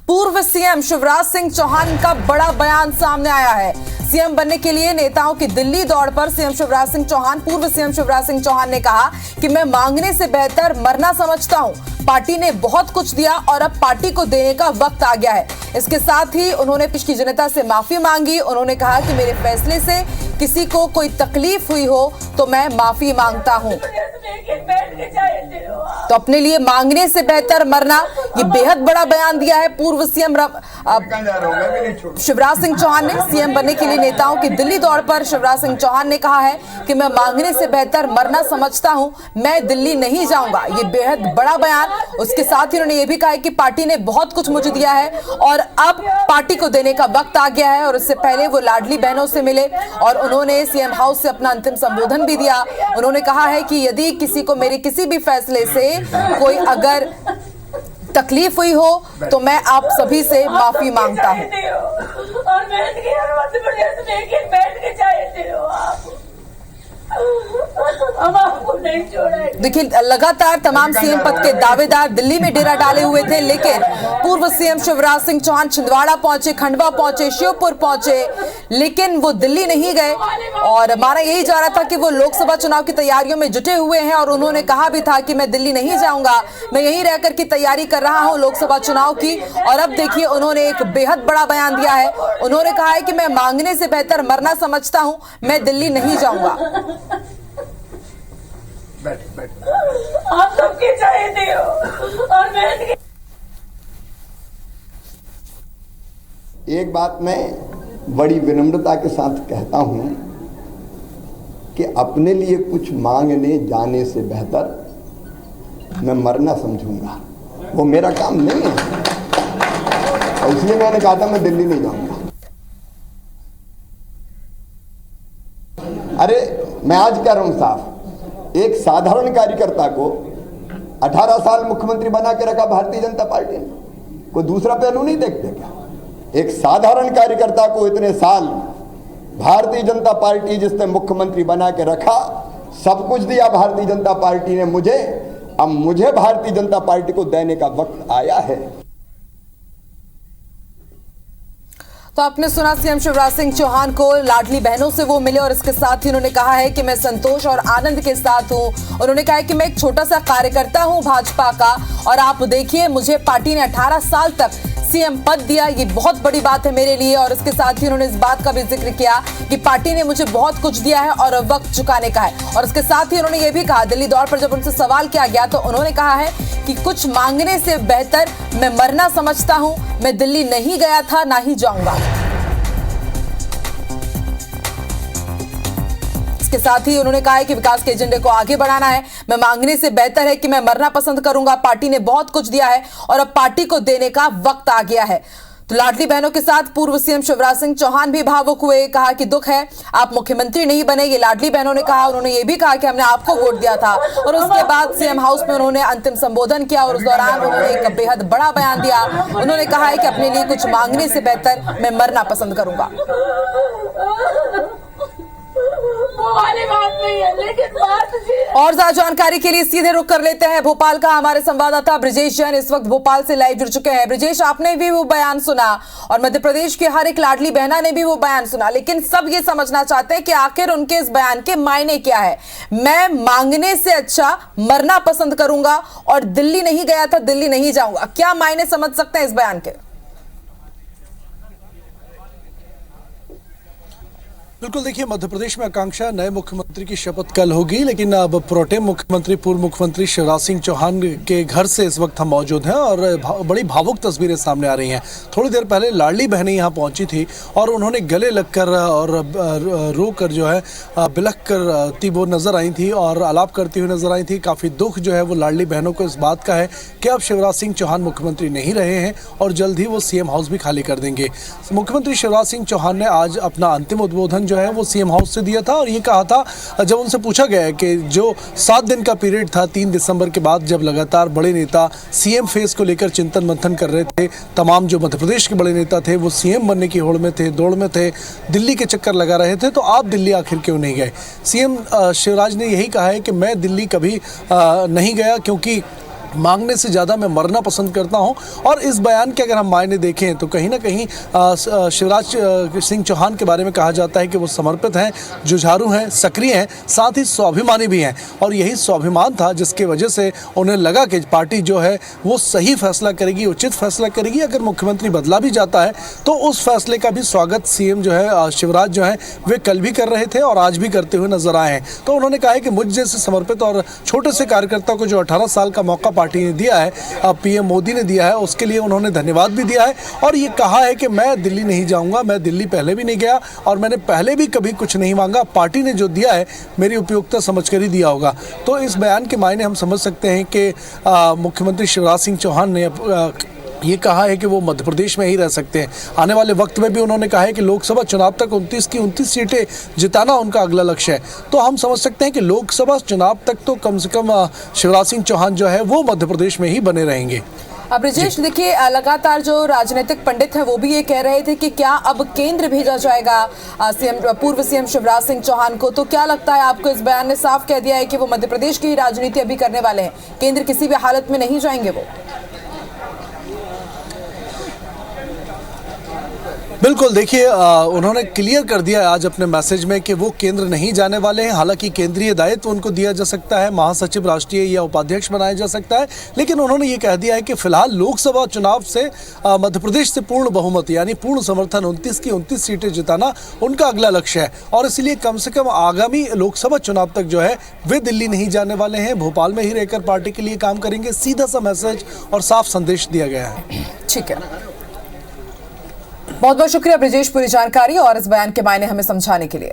पूर्व सीएम शिवराज सिंह चौहान का बड़ा बयान सामने आया है। सीएम बनने के लिए नेताओं की दिल्ली दौड़ पर पूर्व सीएम शिवराज सिंह चौहान ने कहा कि मैं मांगने से बेहतर मरना समझता हूं। पार्टी ने बहुत कुछ दिया और अब पार्टी को देने का वक्त आ गया है। इसके साथ ही उन्होंने देश की जनता से माफी मांगी। उन्होंने कहा कि मेरे फैसले से किसी को कोई तकलीफ हुई हो तो मैं माफी मांगता हूं। तो अपने लिए मांगने से बेहतर मरना, ये बेहद बड़ा बयान दिया है पूर्व सीएम शिवराज सिंह चौहान ने। सीएम बनने के लिए नेताओं की दिल्ली दौड़ पर शिवराज सिंह चौहान ने कहा है कि मैं मांगने से बेहतर मरना समझता हूं, मैं दिल्ली नहीं जाऊंगा। ये बेहद बड़ा बयान। उसके साथ ही उन्होंने ये भी कहा है कि पार्टी ने बहुत कुछ मुझे दिया है और अब पार्टी को देने का वक्त आ गया है। और उससे पहले वो लाडली बहनों से मिले और उन्होंने सीएम हाउस से अपना अंतिम संबोधन भी दिया। उन्होंने कहा है कि यदि किसी को मेरे किसी भी फैसले से कोई अगर तकलीफ हुई हो तो मैं आप सभी से माफी मांगता हूं। और मध्य प्रदेश में एक बैठ के चाहते हो आप, हम आपको नहीं छोड़ेंगे। देखिए, लगातार तमाम सीएम पद के दावेदार दिल्ली में डेरा डाले हुए थे, लेकिन पूर्व सीएम शिवराज सिंह चौहान छिंदवाड़ा पहुंचे, खंडवा पहुंचे, शिवपुर पहुंचे, लेकिन वो दिल्ली नहीं गए। और माना यही जा रहा था कि वो लोकसभा चुनाव की तैयारियों में जुटे हुए हैं और उन्होंने कहा भी था कि मैं दिल्ली नहीं जाऊंगा, मैं यहीं रहकर की तैयारी कर रहा हूं लोकसभा चुनाव की। और अब देखिए, उन्होंने एक बेहद बड़ा बयान दिया है। उन्होंने कहा है कि मैं मांगने से बेहतर मरना समझता हूं, मैं दिल्ली नहीं जाऊंगा। आप सबके चाहते हो और मैं एक बात मैं बड़ी विनम्रता के साथ कहता हूं कि अपने लिए कुछ मांगने जाने से बेहतर मैं मरना समझूंगा। वो मेरा काम नहीं है और इसलिए मैंने कहा था मैं दिल्ली नहीं जाऊंगा। अरे मैं आज कह रहा हूं साफ, एक साधारण कार्यकर्ता को 18 साल मुख्यमंत्री बना के रखा भारतीय जनता पार्टी ने, कोई दूसरा पहलू नहीं देखते क्या? एक साधारण कार्यकर्ता को इतने साल भारतीय जनता पार्टी जिसने मुख्यमंत्री बना के रखा, सब कुछ दिया भारतीय जनता पार्टी ने मुझे, अब मुझे भारतीय जनता पार्टी को देने का वक्त आया है। तो आपने सुना सीएम शिवराज सिंह चौहान को, लाडली बहनों से वो मिले और इसके साथ ही उन्होंने कहा है कि मैं संतोष और आनंद के साथ हूं। उन्होंने कहा है कि मैं एक छोटा सा कार्यकर्ता हूं भाजपा का और आप देखिए मुझे पार्टी ने 18 साल तक सीएम पद दिया, ये बहुत बड़ी बात है मेरे लिए। और इसके साथ ही उन्होंने इस बात का भी जिक्र किया कि पार्टी ने मुझे बहुत कुछ दिया है और वक्त चुकाने का है। और इसके साथ ही उन्होंने ये भी कहा, दिल्ली दौड़ पर जब उनसे सवाल किया गया तो उन्होंने कहा है कि कुछ मांगने से बेहतर मैं मरना समझता हूं, मैं दिल्ली नहीं गया था, ना ही जाऊंगा। इसके साथ ही उन्होंने कहा है कि विकास के एजेंडे को आगे बढ़ाना है, मैं मांगने से बेहतर है कि मैं मरना पसंद करूंगा। पार्टी ने बहुत कुछ दिया है और अब पार्टी को देने का वक्त आ गया है। तो लाडली बहनों के साथ पूर्व सीएम शिवराज सिंह चौहान भी भावुक हुए, कहा कि दुख है आप मुख्यमंत्री नहीं बने, ये लाडली बहनों ने कहा। उन्होंने ये भी कहा कि हमने आपको वोट दिया था। और उसके बाद सीएम हाउस में उन्होंने अंतिम संबोधन किया और उस दौरान उन्होंने एक बेहद बड़ा बयान दिया। उन्होंने कहा है कि अपने लिए कुछ मांगने से बेहतर मैं मरना पसंद करूंगा। वाली बात नहीं है, लेकिन बात और ज्यादा जानकारी के लिए सीधे रुख कर लेते हैं भोपाल का। हमारे संवाददाता ब्रिजेश जैन इस वक्त भोपाल से लाइव जुड़ चुके हैं। ब्रिजेश, आपने भी वो बयान सुना और मध्य प्रदेश के हर एक लाडली बहना ने भी वो बयान सुना, लेकिन सब ये समझना चाहते हैं कि आखिर उनके इस बयान के मायने क्या है। मैं मांगने से अच्छा मरना पसंद करूंगा और दिल्ली नहीं गया था, दिल्ली नहीं जाऊंगा, क्या मायने समझ सकते हैं इस बयान के? बिल्कुल, देखिए मध्य प्रदेश में आकांक्षा नए मुख्यमंत्री की शपथ कल होगी, लेकिन अब प्रोटेम मुख्यमंत्री पूर्व मुख्यमंत्री शिवराज सिंह चौहान के घर से इस वक्त हम मौजूद हैं और बड़ी भावुक तस्वीरें सामने आ रही हैं। थोड़ी देर पहले लाडली बहनें यहां पहुंची थी और उन्होंने गले लगकर और रो कर जो है बिलख कर वो नजर आई थी और आलाप करती हुई नजर आई थी। काफ़ी दुख जो है वो लाडली बहनों को इस बात का है कि अब शिवराज सिंह चौहान मुख्यमंत्री नहीं रहे हैं और जल्द ही वो सीएम हाउस भी खाली कर देंगे। मुख्यमंत्री शिवराज सिंह चौहान ने आज अपना अंतिम उद्बोधन जो है वो सीएम हाउस से दिया था और ये कहा था, जब उनसे पूछा गया है कि जो 7 दिन का पीरियड था 3 दिसंबर के बाद, जब लगातार बड़े नेता सीएम फेस को लेकर चिंतन मंथन कर रहे थे, तमाम जो मध्य प्रदेश के बड़े नेता थे वो सीएम बनने की होड़ में थे, दौड़ में थे, दिल्ली के चक्कर लगा रहे थे, तो आप दिल्ली आखिर क्यों नहीं गए? सीएम शिवराज ने यही कहा है कि मैं दिल्ली कभी नहीं गया क्योंकि मांगने से ज़्यादा मैं मरना पसंद करता हूं। और इस बयान के अगर हम मायने देखें तो कहीं ना कहीं शिवराज सिंह चौहान के बारे में कहा जाता है कि वो समर्पित हैं, जुझारू हैं, सक्रिय हैं, साथ ही स्वाभिमानी भी हैं। और यही स्वाभिमान था जिसकी वजह से उन्हें लगा कि पार्टी जो है वो सही फैसला करेगी, उचित फैसला करेगी। अगर मुख्यमंत्री बदला भी जाता है तो उस फैसले का भी स्वागत सीएम जो है शिवराज जो है वे कल भी कर रहे थे और आज भी करते हुए नजर आए हैं। तो उन्होंने कहा है कि मुझ जैसे समर्पित और छोटे से कार्यकर्ता को जो 18 साल का मौका पार्टी ने दिया है, पीएम मोदी ने दिया है, उसके लिए उन्होंने धन्यवाद भी दिया है। और ये कहा है कि मैं दिल्ली नहीं जाऊंगा, मैं दिल्ली पहले भी नहीं गया और मैंने पहले भी कभी कुछ नहीं मांगा, पार्टी ने जो दिया है मेरी उपयोगिता समझकर ही दिया होगा। तो इस बयान के मायने हम समझ सकते हैं कि मुख्यमंत्री शिवराज सिंह चौहान ने ये कहा है कि वो मध्य प्रदेश में ही रह सकते हैं। आने वाले वक्त में भी उन्होंने कहा है कि लोकसभा चुनाव तक 29 की 29 सीटें जिताना उनका अगला लक्ष्य है। तो हम समझ सकते हैं कि लोकसभा चुनाव तक तो कम से कम शिवराज सिंह चौहान जो है वो मध्य प्रदेश में ही बने रहेंगे। ब्रिजेश, देखिए लगातार जो राजनीतिक पंडित हैं वो भी ये कह रहे थे कि क्या अब केंद्र भेजा जाएगा पूर्व सीएम शिवराज सिंह चौहान को। तो क्या लगता है आपको, इस बयान ने साफ कह दिया है कि वो मध्य प्रदेश की राजनीति अभी करने वाले हैं, केंद्र किसी भी हालत में नहीं जाएंगे वो? बिल्कुल, देखिए उन्होंने क्लियर कर दिया आज अपने मैसेज में कि वो केंद्र नहीं जाने वाले हैं। हालांकि केंद्रीय दायित्व उनको दिया जा सकता है, महासचिव राष्ट्रीय या उपाध्यक्ष बनाया जा सकता है, लेकिन उन्होंने ये कह दिया है कि फिलहाल लोकसभा चुनाव से मध्य प्रदेश से पूर्ण बहुमत यानी पूर्ण समर्थन 29 की 29 सीटें जिताना उनका अगला लक्ष्य है। और इसलिए कम से कम आगामी लोकसभा चुनाव तक जो है वे दिल्ली नहीं जाने वाले हैं, भोपाल में ही रहकर पार्टी के लिए काम करेंगे। सीधा सा मैसेज और साफ संदेश दिया गया है। ठीक है, बहुत बहुत शुक्रिया ब्रिजेश पूरी जानकारी और इस बयान के मायने हमें समझाने के लिए।